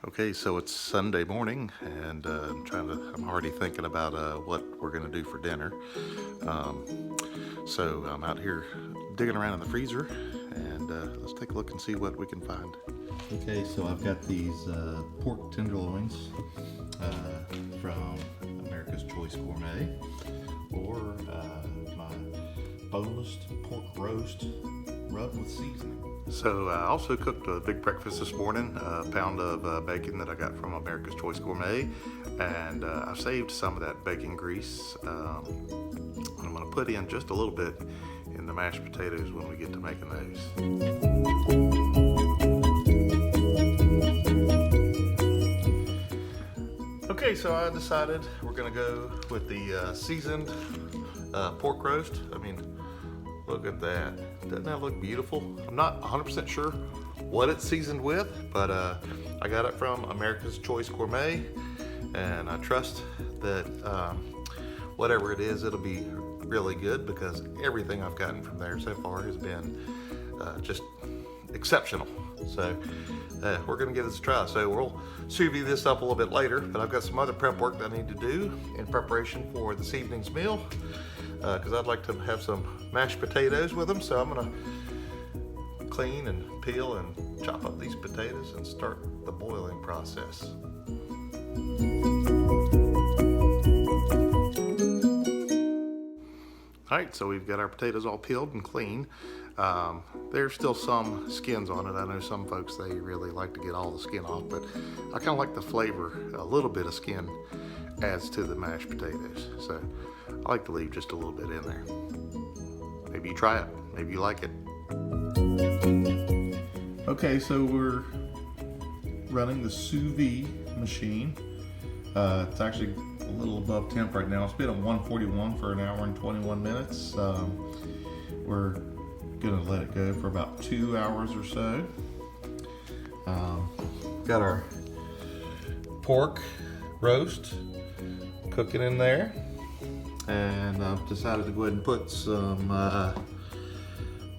Okay, so it's Sunday morning, and I'm already thinking about what we're gonna do for dinner. So I'm out here digging around in the freezer, and let's take a look and see what we can find. Okay, so I've got these pork tenderloins from America's Choice Gourmet, or my boneless pork roast rubbed with seasoning. So I also cooked a big breakfast this morning, a pound of bacon that I got from America's Choice Gourmet, and I saved some of that bacon grease. I'm going to put in just a little bit in the mashed potatoes when we get to making those. Okay, so I decided we're going to go with the seasoned pork roast. I mean, look at that. Doesn't that look beautiful? I'm not 100% sure what it's seasoned with, but I got it from America's Choice Gourmet, and I trust that whatever it is, it'll be really good, because everything I've gotten from there so far has been just exceptional. So we're gonna give this a try. So we'll sous vide this up a little bit later, but I've got some other prep work that I need to do in preparation for this evening's meal, because I'd like to have some mashed potatoes with them. So I'm gonna clean and peel and chop up these potatoes and start the boiling process. All right, so we've got our potatoes all peeled and clean. There's still some skins on it. I know some folks, they really like to get all the skin off, but I kind of like the flavor. A little bit of skin adds to the mashed potatoes. So I like to leave just a little bit in there. Maybe you try it, maybe you like it. Okay, so we're running the sous vide machine. It's actually a little above temp right now. It's been at 141 for an hour and 21 minutes. We're gonna let it go for about 2 hours or so. Got our pork roast cooking in there, and I've decided to go ahead and put some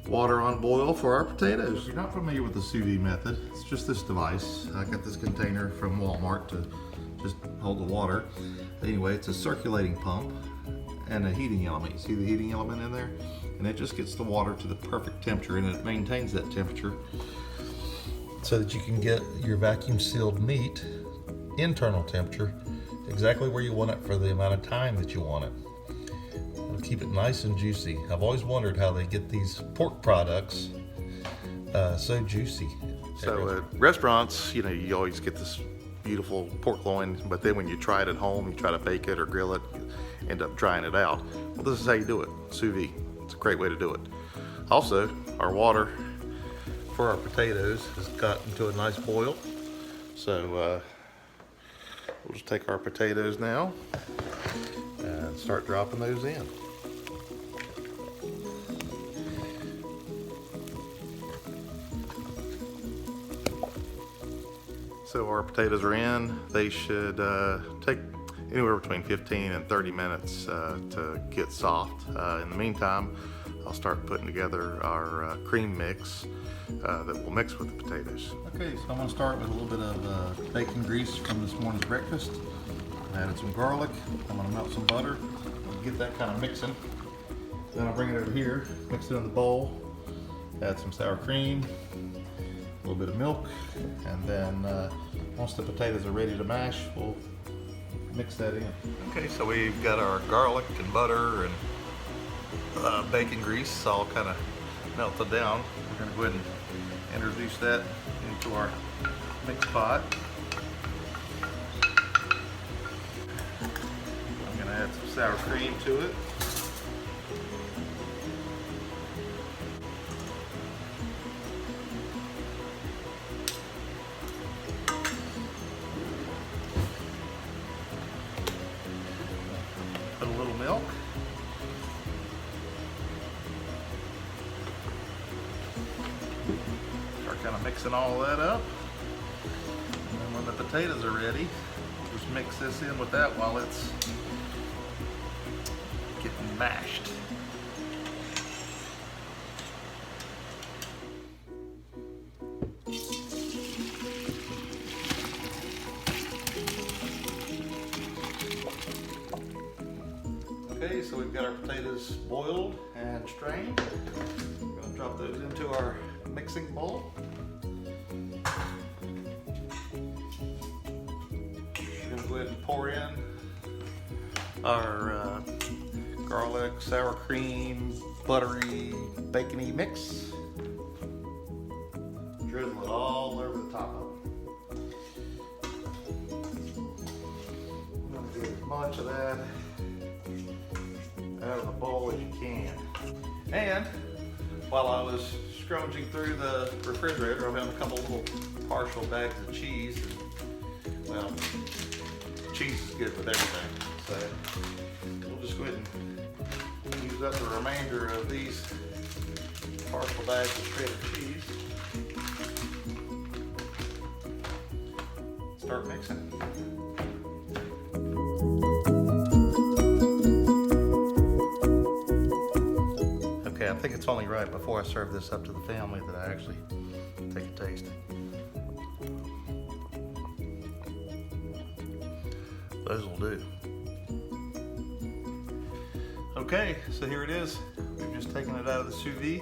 water on boil for our potatoes. If you're not familiar with the sous vide method, it's just this device. I got this container from Walmart to just hold the water. Anyway, it's a circulating pump and a heating element. You see the heating element in there? And it just gets the water to the perfect temperature, and it maintains that temperature so that you can get your vacuum sealed meat internal temperature exactly where you want it for the amount of time that you want it. It'll keep it nice and juicy. I've always wondered how they get these pork products so juicy. So at restaurants, you know, you always get this beautiful pork loin, but then when you try it at home, you try to bake it or grill it, you end up drying it out. Well, this is how you do it, sous vide. It's a great way to do it. Also, our water for our potatoes has gotten to a nice boil. So we'll just take our potatoes now and start dropping those in. So our potatoes are in. They should take anywhere between 15 and 30 minutes to get soft. In the meantime, I'll start putting together our cream mix that we'll mix with the potatoes. Okay, so I'm gonna start with a little bit of bacon grease from this morning's breakfast. I added some garlic. I'm gonna melt some butter, get that kind of mixing. Then I'll bring it over here, mix it in the bowl, add some sour cream, a little bit of milk, and then once the potatoes are ready to mash, we'll mix that in. Okay, so we've got our garlic and butter and bacon grease all kind of melted down. We're going to go ahead and introduce that into our mix pot. I'm going to add some sour cream to it. Put a little milk. Start kind of mixing all that up. And then when the potatoes are ready, we'll just mix this in with that while it's getting mashed. Okay, so we've got our potatoes boiled and strained. We're going to drop those into our mixing bowl. We're going to go ahead and pour in our garlic, sour cream, buttery, bacony mix. Drizzle it all over the top of it. I'm going to do as much of that out of the bowl as you can. And while I was scrummaging through the refrigerator, I found a couple little partial bags of cheese. And, well, cheese is good with everything. So we'll just go ahead and use up the remainder of these partial bags of shredded cheese. Start mixing. Okay, I think it's only right before I serve this up to the family that I actually take a taste. Those will do. Okay, so here it is. We've just taken it out of the sous vide,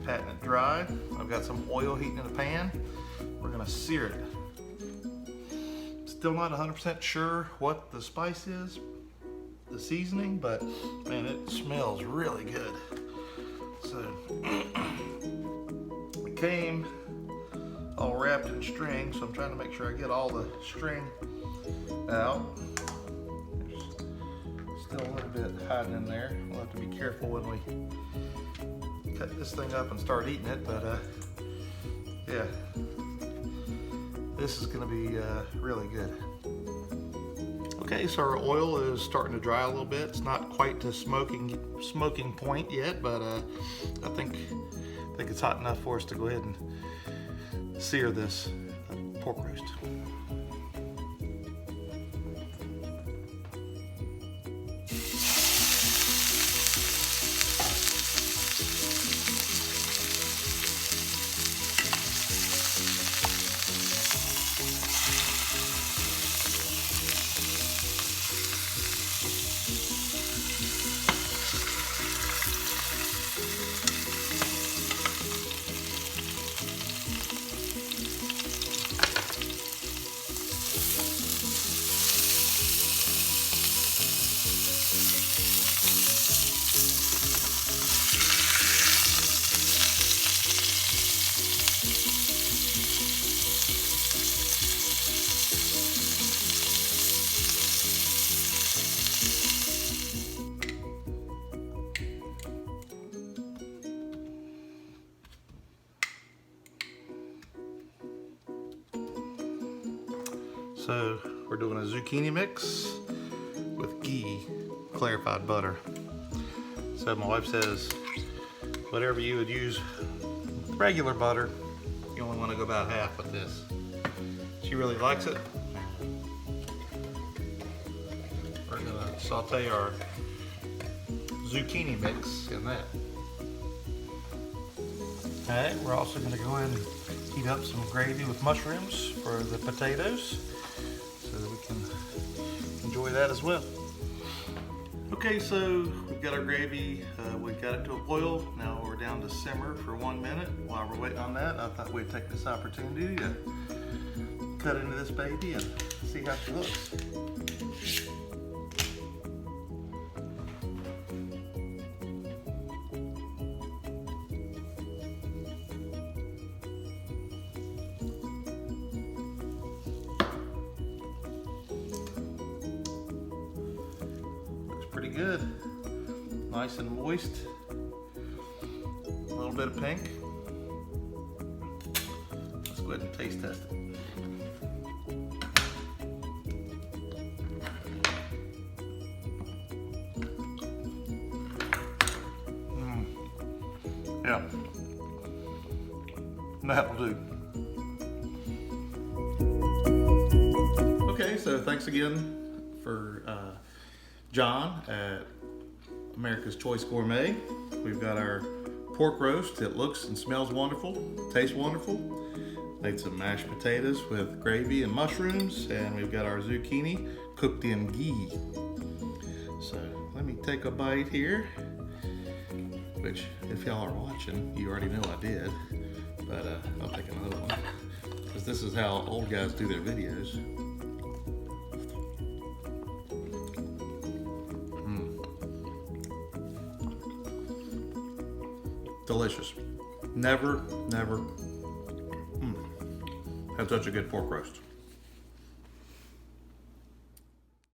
patting it dry. I've got some oil heating in the pan. We're gonna sear it. Still not 100% sure what the spice is, the seasoning, but man, it smells really good. So it came all wrapped in string, so I'm trying to make sure I get all the string out. There's still a little bit hiding in there. We'll have to be careful when we cut this thing up and start eating it, but yeah, this is gonna be really good. Okay, so our oil is starting to dry a little bit. It's not quite to smoking point yet, but I think it's hot enough for us to go ahead and sear this pork roast. So we're doing a zucchini mix with ghee, clarified butter. So my wife says, whatever you would use regular butter, you only want to go about half with this. She really likes it. We're gonna saute our zucchini mix in that. All right, we're also gonna go ahead and heat up some gravy with mushrooms for the potatoes, so that we can enjoy that as well. Okay, so we've got our gravy, we got it to a boil. Now we're down to simmer for 1 minute. While we're waiting on that, I thought we'd take this opportunity to cut into this baby and see how she looks. Pretty good. Nice and moist. A little bit of pink. Let's go ahead and taste test it. Yeah. That'll do. Okay, so thanks again for John at America's Choice Gourmet. We've got our pork roast. It looks and smells wonderful, tastes wonderful. Made some mashed potatoes with gravy and mushrooms, and we've got our zucchini cooked in ghee. So let me take a bite here. Which, if y'all are watching, you already know I did. But I'll take another one. Because this is how old guys do their videos. Delicious. Never had such a good pork roast.